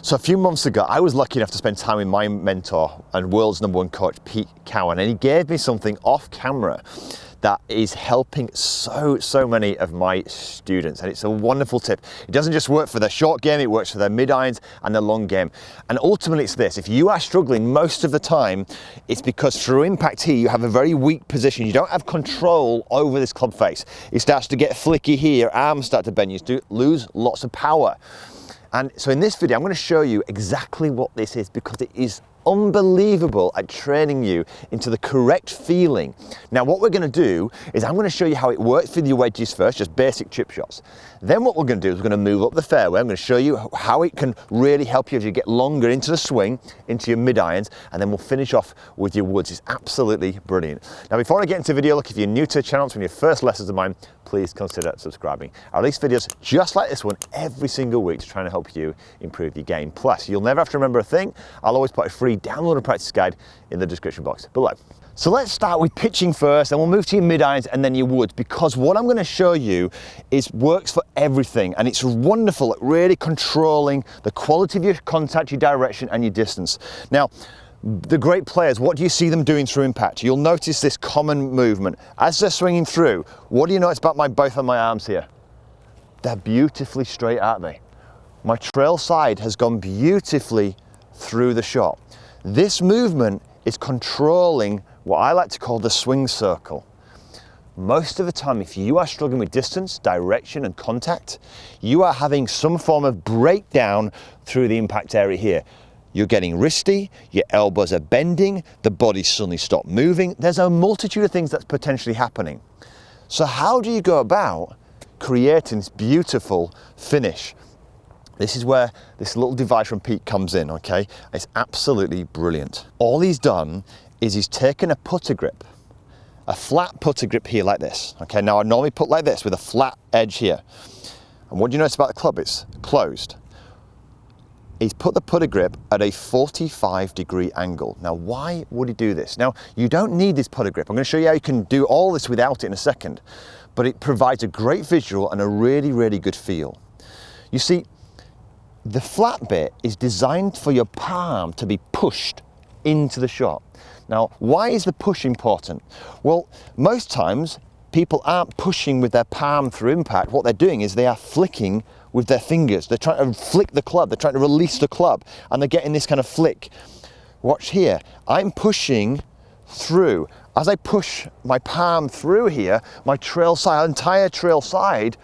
So a few months ago, I was lucky enough to spend time with my mentor and world's #1 coach, Pete Cowen, and he gave me something off camera that is helping so many of my students, and it's a wonderful tip. It doesn't just work for their short game, it works for their mid-irons and their long game. And ultimately it's this: if you are struggling most of the time, it's because through impact here you have a very weak position. You don't have control over this club face. It starts to get flicky here, arms start to bend, you lose lots of power. And so in this video I'm going to show you exactly what this is, because it is unbelievable at training you into the correct feeling. Now what we're going to do is I'm going to show you how it works with your wedges first, just basic chip shots. Then what we're going to do is we're going to move up the fairway. I'm going to show you how it can really help you as you get longer into the swing, into your mid-irons, and then we'll finish off with your woods. It's absolutely brilliant. Now before I get into the video, look, if you're new to the channel, it's one of your first lessons of mine, please consider subscribing. I release videos just like this one every single week to try and help you improve your game. Plus, you'll never have to remember a thing. I'll always put a free download and practice guide in the description box below. So let's start with pitching first, and we'll move to your mid-irons and then your woods, because what I'm going to show you works for everything, and it's wonderful at really controlling the quality of your contact, your direction and your distance. Now, the great players, what do you see them doing through impact? You'll notice this common movement. As they're swinging through, what do you notice about both of my arms here? They're beautifully straight, aren't they? My trail side has gone beautifully through the shot. This movement is controlling what I like to call the swing circle. Most of the time, if you are struggling with distance, direction and contact, you are having some form of breakdown through the impact area here. You're getting wristy, your elbows are bending, the body suddenly stopped moving. There's a multitude of things that's potentially happening. So how do you go about creating this beautiful finish? This is where this little device from Pete comes in, okay? It's absolutely brilliant. All he's done is he's taken a putter grip, a flat putter grip here like this, okay? Now I normally put like this with a flat edge here. And what do you notice about the club? It's closed. He's put the putter grip at a 45-degree angle. Now, why would he do this? Now, you don't need this putter grip. I'm going to show you how you can do all this without it in a second, but it provides a great visual and a really good feel. You see, the flat bit is designed for your palm to be pushed into the shot. Now, why is the push important? Well, most times people aren't pushing with their palm through impact. What they're doing is they are flicking with their fingers. They're trying to flick the club, they're trying to release the club, and they're getting this kind of flick. Watch here, I'm pushing through. As I push my palm through here, my trail side, entire trail side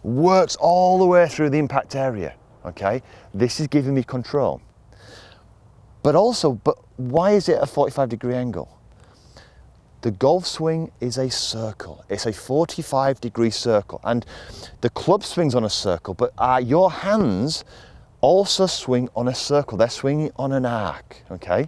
works all the way through the impact area, okay? This is giving me control. But why is it a 45-degree angle? The golf swing is a circle. It's a 45-degree circle, and the club swings on a circle, but your hands also swing on a circle. They're swinging on an arc, okay?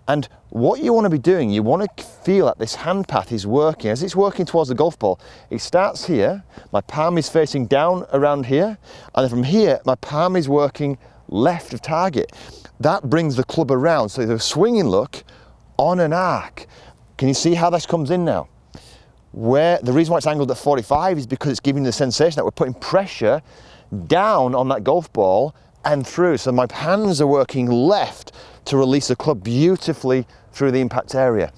And what you want to be doing, you want to feel that this hand path is working. As it's working towards the golf ball, it starts here, my palm is facing down around here, and then from here, my palm is working left of target. That brings the club around, so the swinging look on an arc. Can you see how this comes in now? Where the reason why it's angled at 45 is because it's giving the sensation that we're putting pressure down on that golf ball and through. So my hands are working left to release the club beautifully through the impact area.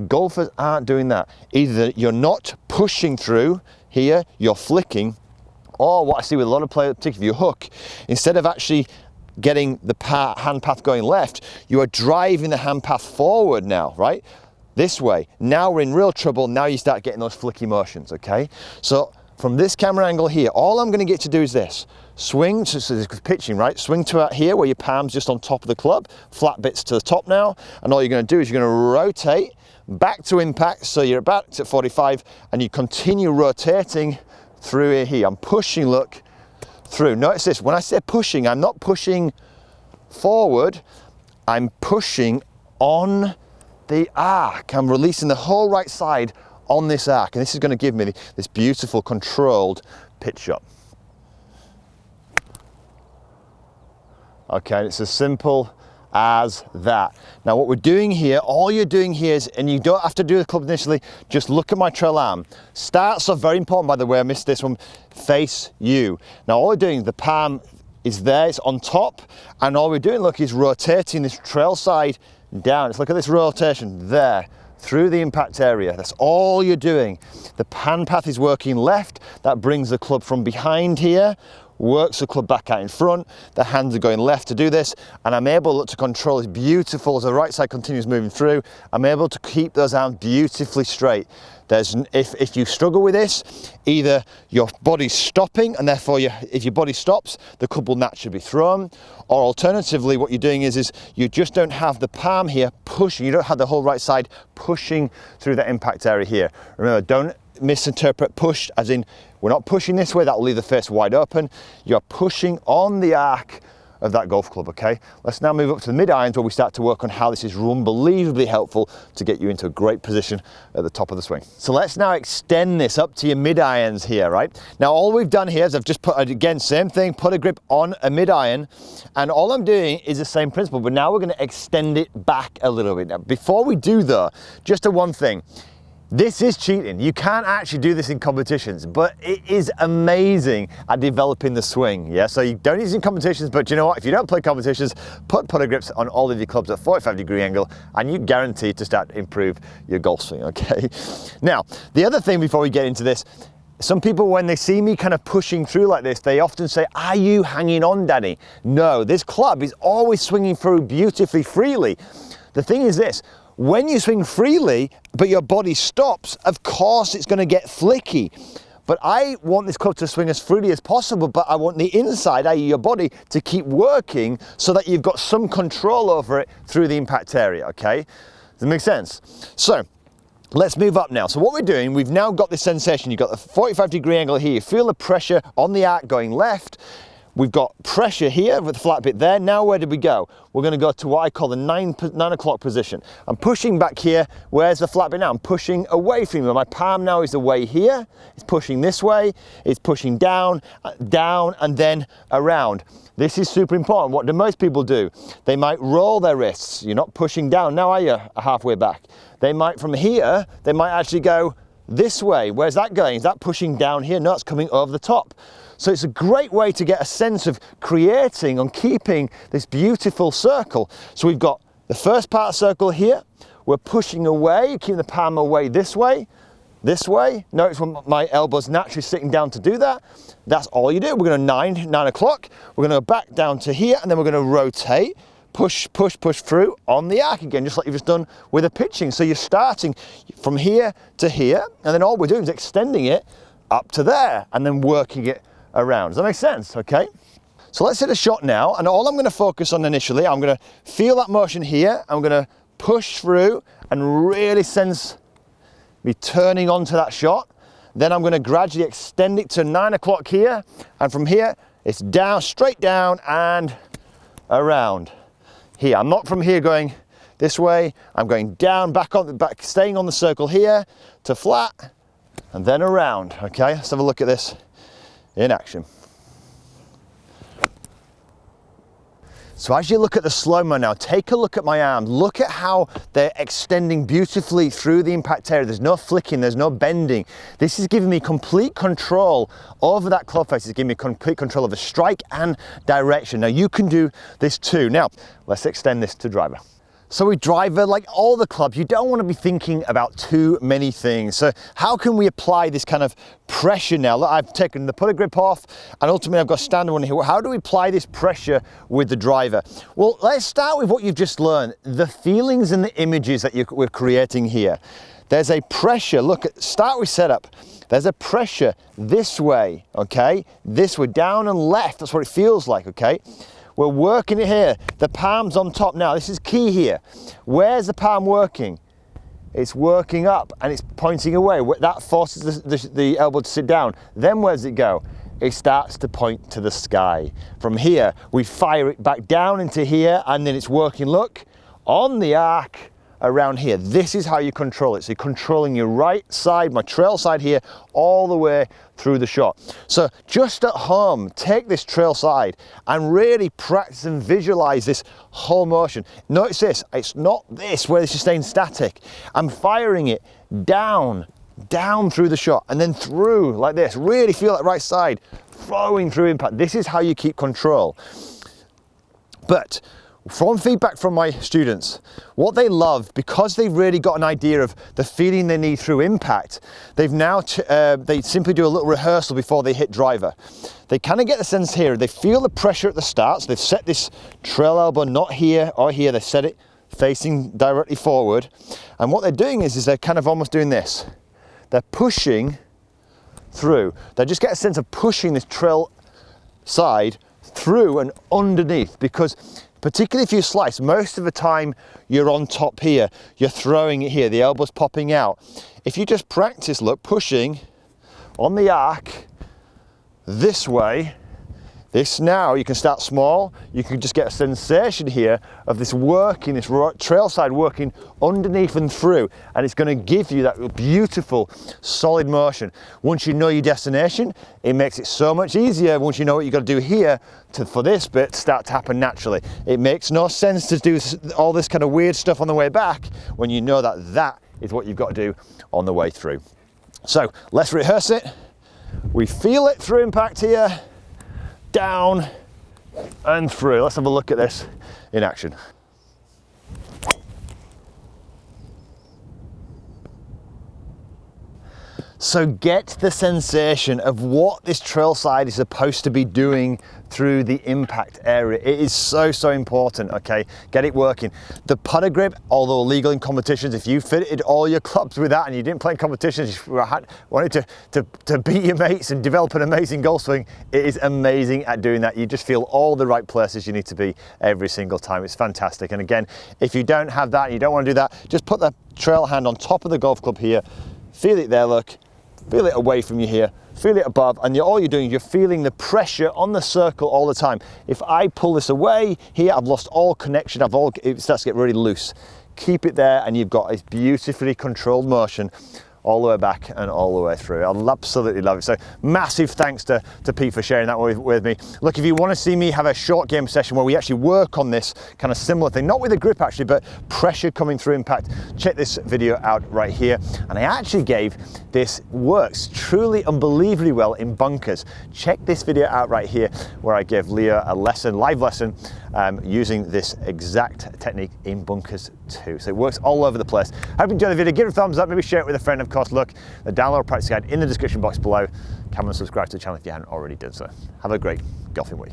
Golfers aren't doing that. Either you're not pushing through here, you're flicking, or what I see with a lot of players, particularly your hook, instead of actually getting the hand path going left, you are driving the hand path forward now, right? This way. Now we're in real trouble. Now you start getting those flicky motions, okay? So from this camera angle here, all I'm going to get to do is this. Swing, so this is pitching, right? Swing to out here where your palm's just on top of the club, flat bits to the top now, and all you're going to do is you're going to rotate back to impact, so you're about at 45, and you continue rotating through here. I'm pushing, look, through. Notice this, when I say pushing, I'm not pushing forward, I'm pushing on the arc. I'm releasing the whole right side on this arc, and this is going to give me this beautiful controlled pitch shot. Okay, it's as simple as that. Now what we're doing here, all you're doing here is, and you don't have to do the club initially, just look at my trail arm. Starts off, very important by the way, I missed this one, face you. Now all we're doing is the palm is there, it's on top, and all we're doing, look, is rotating this trail side down. Let's look at this rotation there, through the impact area. That's all you're doing. The pan path is working left, that brings the club from behind here, works the club back out in front, the hands are going left to do this, and I'm able to control this beautiful as the right side continues moving through. I'm able to keep those arms beautifully straight. If you struggle with this, either your body's stopping and therefore if your body stops, the club will naturally be thrown, or alternatively what you're doing is you just don't have the palm here pushing, you don't have the whole right side pushing through that impact area here. Remember, don't misinterpret push as in we're not pushing this way, that will leave the face wide open. You're pushing on the arc of that golf club, okay? Let's now move up to the mid-irons where we start to work on how this is unbelievably helpful to get you into a great position at the top of the swing. So let's now extend this up to your mid-irons here, right? Now all we've done here is I've just put, again, same thing, put a grip on a mid-iron, and all I'm doing is the same principle, but now we're gonna extend it back a little bit. Now, before we do though, just one thing. This is cheating. You can't actually do this in competitions, but it is amazing at developing the swing. Yeah, so you don't use it in competitions, but you know what? If you don't play competitions, put putter grips on all of your clubs at 45-degree angle, and you guarantee to start to improve your golf swing, okay? Now, the other thing before we get into this, some people, when they see me kind of pushing through like this, they often say, are you hanging on, Danny? No, this club is always swinging through beautifully, freely. The thing is this, when you swing freely, but your body stops, of course it's going to get flicky. But I want this club to swing as freely as possible, but I want the inside, i.e. your body, to keep working so that you've got some control over it through the impact area, okay? Does that make sense? So, let's move up now. So what we're doing, we've now got this sensation. You've got the 45-degree angle here. You feel the pressure on the arc going left. We've got pressure here with the flat bit there. Now where did we go? We're going to go to what I call the 9 o'clock position. I'm pushing back here. Where's the flat bit now? I'm pushing away from you. My palm now is away here. It's pushing this way. It's pushing down, down, and then around. This is super important. What do most people do? They might roll their wrists. You're not pushing down now, are you? Halfway back. They might, from here, they might actually go this way. Where's that going? Is that pushing down here? No, it's coming over the top. So it's a great way to get a sense of creating and keeping this beautiful circle. So we've got the first part of the circle here. We're pushing away, keeping the palm away this way. Notice when my elbow's naturally sitting down to do that. That's all you do. We're going to 9 o'clock. We're going to go back down to here, and then we're going to rotate, push through on the arc again, just like you've just done with a pitching. So you're starting from here to here, and then all we're doing is extending it up to there, and then working it around. Does that make sense? Okay. So let's hit a shot now, and all I'm going to focus on initially, I'm going to feel that motion here. I'm going to push through and really sense me turning onto that shot. Then I'm going to gradually extend it to 9 o'clock here, and from here it's down, straight down and around here. I'm not from here going this way. I'm going down, back, staying on the circle here to flat, and then around. Okay, let's have a look at this in action. So as you look at the slow-mo now, take a look at my arms. Look at how they're extending beautifully through the impact area. There's no flicking, there's no bending. This is giving me complete control over that club face. It's giving me complete control of the strike and direction. Now you can do this too. Now, let's extend this to driver. So with driver, like all the clubs, you don't want to be thinking about too many things. So how can we apply this kind of pressure now? Look, I've taken the putter grip off, and ultimately I've got a standard one here. How do we apply this pressure with the driver? Well, let's start with what you've just learned, the feelings and the images that we're creating here. There's a pressure, look, start with setup. There's a pressure this way, okay? This way, down and left, that's what it feels like, okay? We're working it here. The palm's on top now. This is key here. Where's the palm working? It's working up and it's pointing away. That forces the elbow to sit down. Then where does it go? It starts to point to the sky. From here, we fire it back down into here, and then it's working, look, on the arc around here. This is how you control it. So you're controlling your right side, my trail side here, all the way through the shot. So just at home, take this trail side and really practice and visualize this whole motion. Notice this, it's not this where this is staying static. I'm firing it down, down through the shot, and then through like this. Really feel that right side flowing through impact. This is how you keep control. But from feedback from my students, what they love, because they've really got an idea of the feeling they need through impact, they've now, they simply do a little rehearsal before they hit driver. They kind of get the sense here, they feel the pressure at the start, so they've set this trail elbow not here or here, they've set it facing directly forward. And what they're doing is they're kind of almost doing this. They're pushing through. They just get a sense of pushing this trail side through and underneath, because particularly if you slice, most of the time you're on top here, you're throwing it here, the elbow's popping out. If you just practice, look, pushing on the arc this way, this now, you can start small, you can just get a sensation here of this working, this trail side working underneath and through, and it's going to give you that beautiful solid motion. Once you know your destination, it makes it so much easier once you know what you've got to do here for this bit to start to happen naturally. It makes no sense to do all this kind of weird stuff on the way back when you know that that is what you've got to do on the way through. So let's rehearse it. We feel it through impact here, down and through. Let's have a look at this in action. So get the sensation of what this trail side is supposed to be doing through the impact area. It is so, so important, okay? Get it working. The putter grip, although illegal in competitions, if you fitted all your clubs with that and you didn't play in competitions, you wanted to beat your mates and develop an amazing golf swing, it is amazing at doing that. You just feel all the right places you need to be every single time. It's fantastic. And again, if you don't have that, and you don't want to do that, just put the trail hand on top of the golf club here, feel it there, look. Feel it away from you here, feel it above, and all you're doing is you're feeling the pressure on the circle all the time. If I pull this away here, I've lost all connection, it starts to get really loose. Keep it there and you've got a beautifully controlled motion all the way back and all the way through. I'll absolutely love it. So massive thanks to Pete for sharing that with me. Look, if you want to see me have a short game session where we actually work on this kind of similar thing, not with a grip actually, but pressure coming through impact, check this video out right here. And I actually gave this works truly unbelievably well in bunkers. Check this video out right here where I gave Leah a lesson, live lesson, using this exact technique in bunkers too. So it works all over the place. Hope you enjoyed the video. Give it a thumbs up, maybe share it with a friend. Of course, look, the download practice guide in the description box below. Come and subscribe to the channel if you haven't already done so. Have a great golfing week.